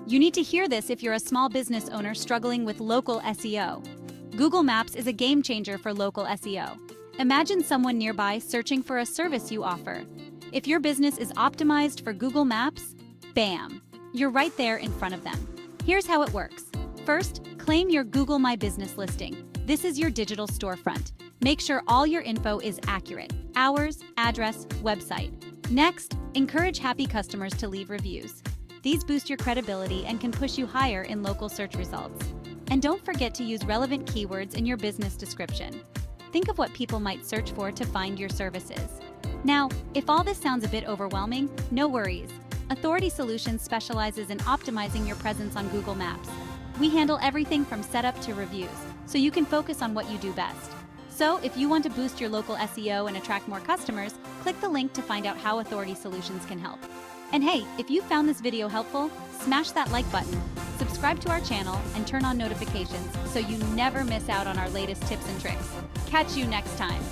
You need to hear this if you're a small business owner struggling with local SEO. Google Maps is a game changer for local SEO. Imagine someone nearby searching for a service you offer. If your business is optimized for Google Maps, bam, you're right there in front of them. Here's how it works. First, claim your Google My Business listing. This is your digital storefront. Make sure all your info is accurate: hours, address, website. Next, encourage happy customers to leave reviews. These boost your credibility and can push you higher in local search results. And don't forget to use relevant keywords in your business description. Think of what people might search for to find your services. Now, if all this sounds a bit overwhelming, no worries. Authority Solutions specializes in optimizing your presence on Google Maps. We handle everything from setup to reviews, so you can focus on what you do best. So, if you want to boost your local SEO and attract more customers, click the link to find out how Authority Solutions can help. And hey, if you found this video helpful, smash that like button, subscribe to our channel, and turn on notifications so you never miss out on our latest tips and tricks. Catch you next time.